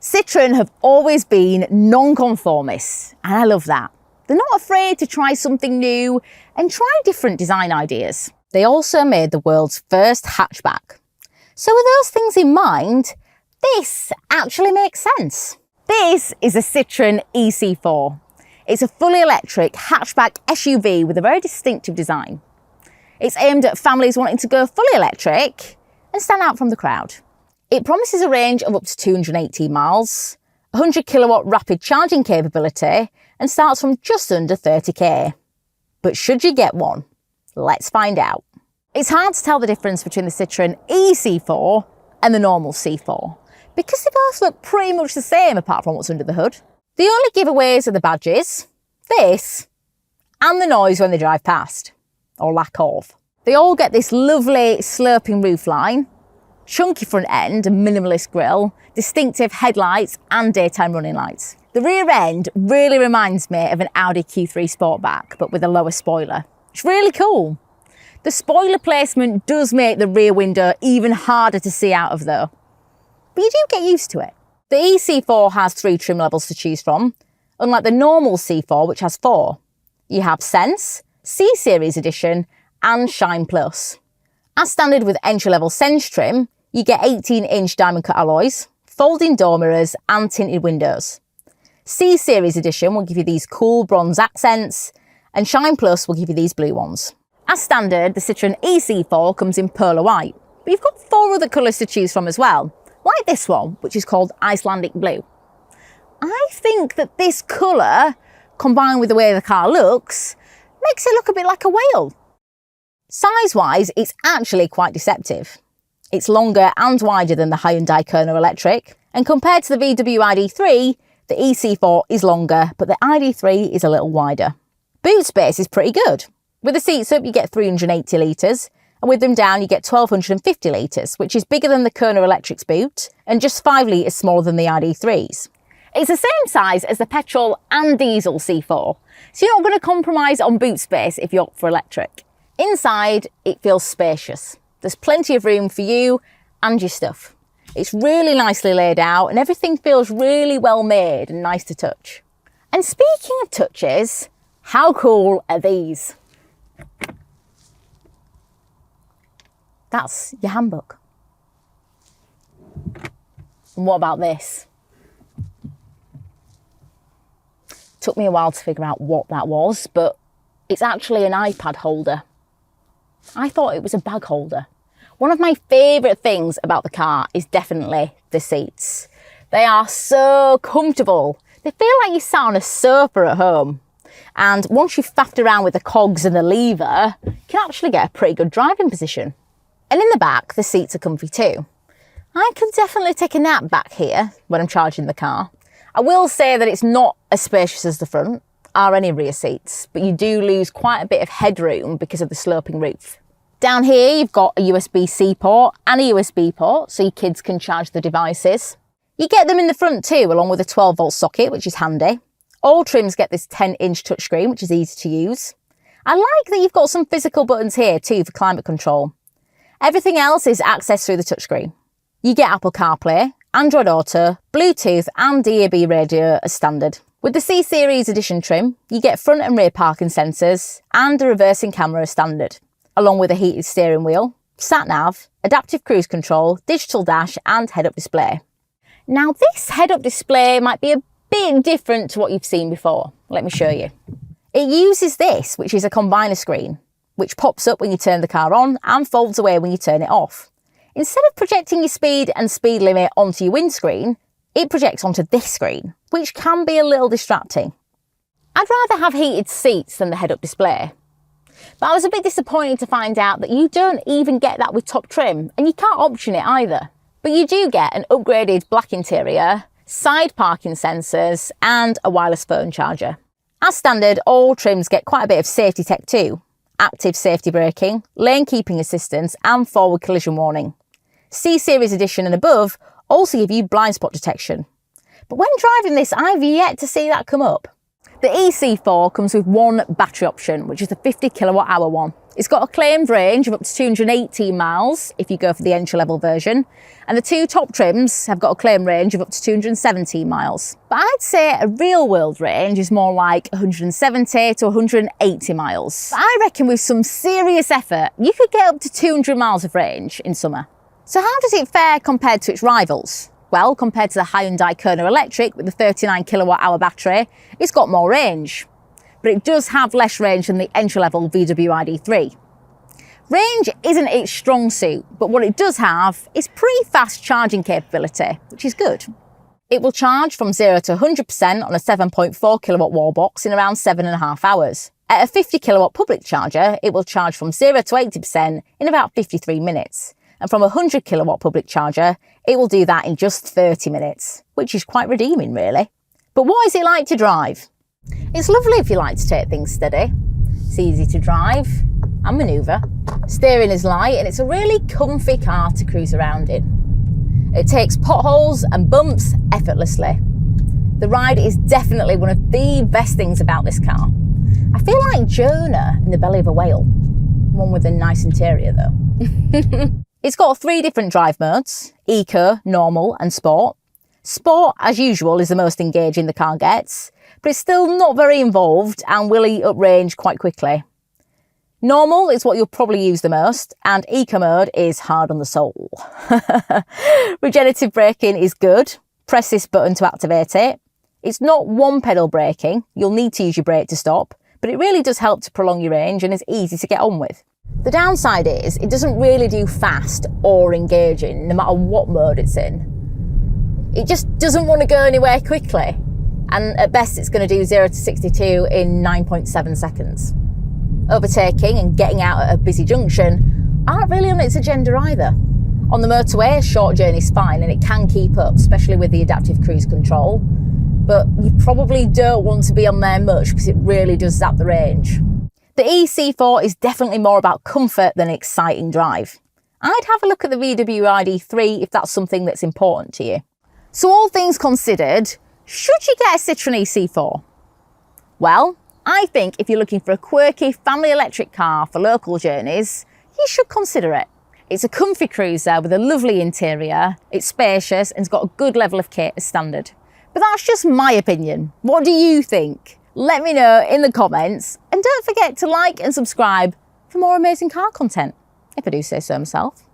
Citroen have always been non-conformists, and I love that. They're not afraid to try something new and try different design ideas. They also made the world's first hatchback. So with those things in mind, this actually makes sense. This is a Citroen E-C4. It's a fully electric hatchback SUV with a very distinctive design. It's aimed at families wanting to go fully electric and stand out from the crowd. It promises a range of up to 218 miles, 100 kilowatt rapid charging capability, and starts from just under 30k. But should you get one? Let's find out. It's hard to tell the difference between the Citroen E-C4 and the normal C4, because they both look pretty much the same apart from what's under the hood. The only giveaways are the badges, this, and the noise when they drive past, or lack of. They all get this lovely sloping roofline, chunky front end and minimalist grille, distinctive headlights and daytime running lights. The rear end really reminds me of an Audi Q3 Sportback, but with a lower spoiler. It's really cool. The spoiler placement does make the rear window even harder to see out of though, but you do get used to it. The E-C4 has 3 trim levels to choose from, unlike the normal C4 which has 4. You have Sense, C-Series Edition and Shine Plus. As standard with entry-level Sense trim, you get 18-inch diamond cut alloys, folding door mirrors and tinted windows. C-Series Edition will give you these cool bronze accents, and Shine Plus will give you these blue ones. As standard, the Citroen E-C4 comes in polar white, but you've got 4 other colours to choose from as well, like this one, which is called Icelandic Blue. I think that this colour, combined with the way the car looks, makes it look a bit like a whale. Size-wise, it's actually quite deceptive. It's longer and wider than the Hyundai Kona electric, and compared to the VW ID3, the E-C4 is longer, but the ID3 is a little wider. Boot space is pretty good. With the seats up, you get 380 litres, and with them down, you get 1,250 litres, which is bigger than the Kona Electric's boot, and just 5 litres smaller than the ID3's. It's the same size as the petrol and diesel C4, so you're not going to compromise on boot space if you opt for electric. Inside, it feels spacious. There's plenty of room for you and your stuff. It's really nicely laid out and everything feels really well made and nice to touch. And speaking of touches, how cool are these? That's your handbook. And what about this? Took me a while to figure out what that was, but it's actually an iPad holder. I thought it was a bag holder. One of my favourite things about the car is definitely the seats. They are so comfortable. They feel like you sat on a sofa at home. And once you've faffed around with the cogs and the lever, you can actually get a pretty good driving position. And in the back, the seats are comfy too. I could definitely take a nap back here when I'm charging the car. I will say that it's not as spacious as the front or any rear seats, but you do lose quite a bit of headroom because of the sloping roof. Down here, you've got a USB-C port and a USB port, so your kids can charge the devices. You get them in the front too, along with a 12-volt socket, which is handy. All trims get this 10-inch touchscreen, which is easy to use. I like that you've got some physical buttons here too for climate control. Everything else is accessed through the touchscreen. You get Apple CarPlay, Android Auto, Bluetooth and DAB radio as standard. With the C-Series Edition trim, you get front and rear parking sensors and a reversing camera as standard, along with a heated steering wheel, sat-nav, adaptive cruise control, digital dash and head-up display. Now this head-up display might be a bit different to what you've seen before. Let me show you. It uses this, which is a combiner screen, which pops up when you turn the car on and folds away when you turn it off. Instead of projecting your speed and speed limit onto your windscreen, it projects onto this screen, which can be a little distracting. I'd rather have heated seats than the head-up display. But I was a bit disappointed to find out that you don't even get that with top trim, and you can't option it either. But you do get an upgraded black interior, side parking sensors, and a wireless phone charger. As standard, all trims get quite a bit of safety tech too. Active safety braking, lane keeping assistance, and forward collision warning. C-Series Edition and above also give you blind spot detection. But when driving this, I've yet to see that come up. The E-C4 comes with one battery option, which is the 50 kilowatt hour one. It's got a claimed range of up to 218 miles if you go for the entry-level version, and the two top trims have got a claimed range of up to 217 miles. But I'd say a real-world range is more like 170 to 180 miles. But I reckon with some serious effort, you could get up to 200 miles of range in summer. So how does it fare compared to its rivals? Well, compared to the Hyundai Kona electric with the 39 kilowatt-hour battery, it's got more range. But it does have less range than the entry-level VW ID.3. Range isn't its strong suit, but what it does have is pretty fast charging capability, which is good. It will charge from 0 to 100% on a 7.4 kilowatt wall box in around 7.5 hours. At a 50 kilowatt public charger, it will charge from 0 to 80% in about 53 minutes. And from a 100 kilowatt public charger, it will do that in just 30 minutes, which is quite redeeming really. But what is it like to drive? It's lovely if you like to take things steady. It's easy to drive and manoeuvre. Steering is light and it's a really comfy car to cruise around in. It takes potholes and bumps effortlessly. The ride is definitely one of the best things about this car. I feel like Jonah in the belly of a whale. One with a nice interior though. It's got 3 different drive modes: Eco, Normal and Sport. Sport, as usual, is the most engaging the car gets, but it's still not very involved and will eat up range quite quickly. Normal is what you'll probably use the most, and Eco mode is hard on the soul. Regenerative braking is good. Press this button to activate it. It's not one pedal braking, you'll need to use your brake to stop, but it really does help to prolong your range and is easy to get on with. The downside is it doesn't really do fast or engaging, no matter what mode it's in. It just doesn't want to go anywhere quickly, and at best it's going to do 0 to 62 in 9.7 seconds. Overtaking and getting out at a busy junction aren't really on its agenda either. On the motorway, a short journey's fine and it can keep up, especially with the adaptive cruise control, but you probably don't want to be on there much because it really does zap the range. The E-C4 is definitely more about comfort than exciting drive. I'd have a look at the VW ID.3 if that's something that's important to you. So all things considered, should you get a Citroen E-C4? Well, I think if you're looking for a quirky family electric car for local journeys, you should consider it. It's a comfy cruiser with a lovely interior, it's spacious and it's got a good level of kit as standard. But that's just my opinion. What do you think? Let me know in the comments, and don't forget to like and subscribe for more amazing car content, if I do say so myself.